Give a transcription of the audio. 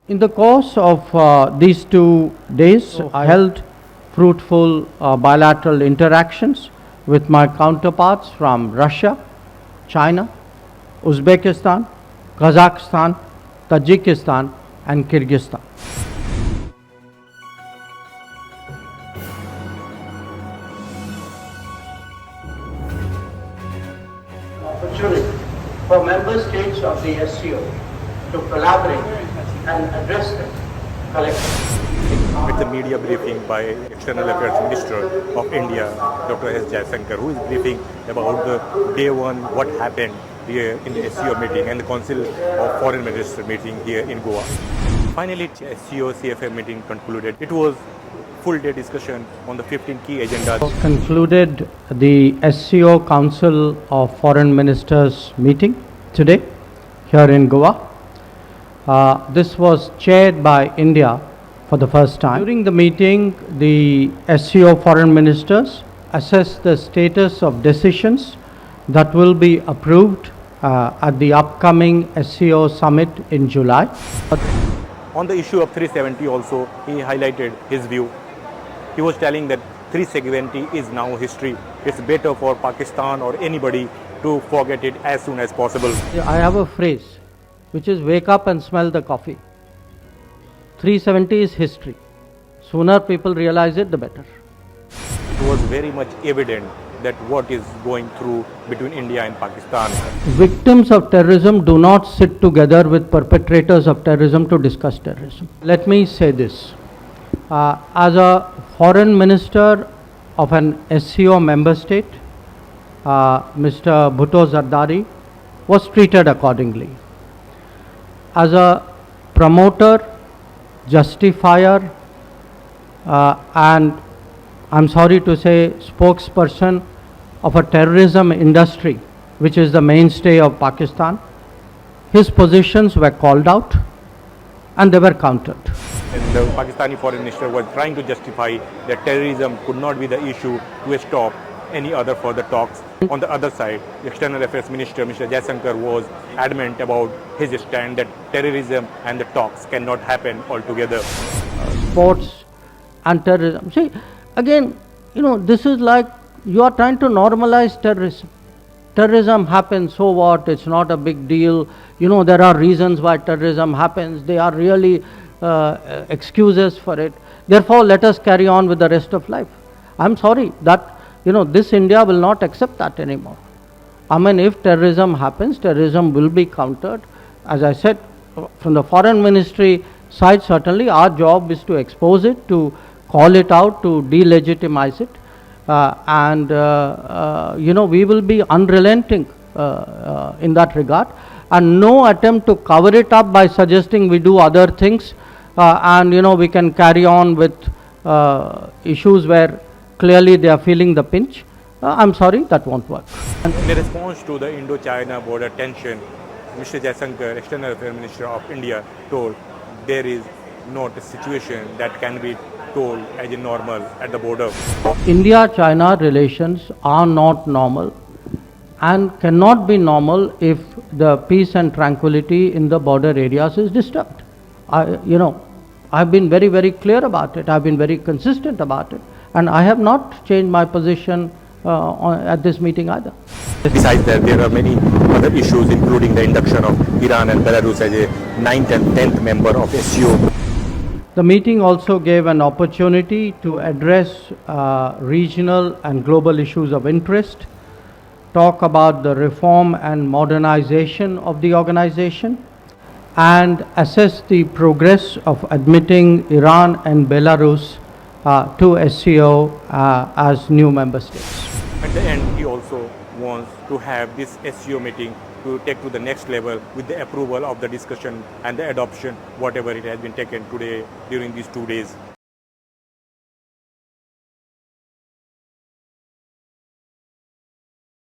In the course of these 2 days, I held fruitful bilateral interactions with my counterparts from Russia, China, Uzbekistan, Kazakhstan, Tajikistan and Kyrgyzstan. Opportunity for member states of the SCO to collaborate and address them collectively. With the media briefing by External Affairs Minister of India, Dr. S. Jaishankar, who is briefing about the day one, what happened here in the SCO meeting and the Council of Foreign Minister meeting here in Goa. Finally, SCO CFM meeting concluded. It was full day discussion on the 15 key agendas. Concluded the SCO Council of Foreign Ministers meeting today here in Goa. This was chaired by India for the first time. During the meeting, the SCO Foreign Ministers assessed the status of decisions that will be approved at the upcoming SCO summit in July. On the issue of 370 also, he highlighted his view. He was telling that 370 is now history. It's better for Pakistan or anybody to forget it as soon as possible. I have a phrase which is wake up and smell the coffee. 370 is history. Sooner people realize it, the better. It was very much evident that what is going through between India and Pakistan. Victims of terrorism do not sit together with perpetrators of terrorism to discuss terrorism. Let me say this. As a foreign minister of an SCO member state, Mr. Bhutto Zardari was treated accordingly. As a promoter, justifier, and I'm sorry to say spokesperson of a terrorism industry, which is the mainstay of Pakistan, his positions were called out and they were countered. And the Pakistani foreign minister was trying to justify that terrorism could not be the issue to stop any other further talks. On the other side, the External Affairs Minister, Mr. Jaishankar, was adamant about his stand that terrorism and the talks cannot happen altogether. Sports and terrorism. See, again, this is like you are trying to normalize terrorism. Terrorism happens, so what? It's not a big deal. There are reasons why terrorism happens. They are really excuses for it. Therefore, let us carry on with the rest of life. I'm sorry that this India will not accept that anymore. I mean, if terrorism happens, terrorism will be countered. As I said, from the foreign ministry side, certainly our job is to expose it, to call it out, to delegitimize it. We will be unrelenting in that regard. And no attempt to cover it up by suggesting we do other things we can carry on with issues where clearly they are feeling the pinch. I'm sorry, that won't work. In response to the Indo-China border tension, Mr. Jaishankar, External Affairs Minister of India, told there is not a situation that can be told as a normal at the border. India-China relations are not normal and cannot be normal if the peace and tranquility in the border areas is disturbed. I've been very, very clear about it. I've been very consistent about it. And I have not changed my position at this meeting either. Besides that, there are many other issues, including the induction of Iran and Belarus as a 9th and 10th member of SCO. The meeting also gave an opportunity to address regional and global issues of interest, talk about the reform and modernization of the organization, and assess the progress of admitting Iran and Belarus to SCO as new member states. At the end, he also wants to have this SCO meeting to take to the next level with the approval of the discussion and the adoption, whatever it has been taken today during these 2 days.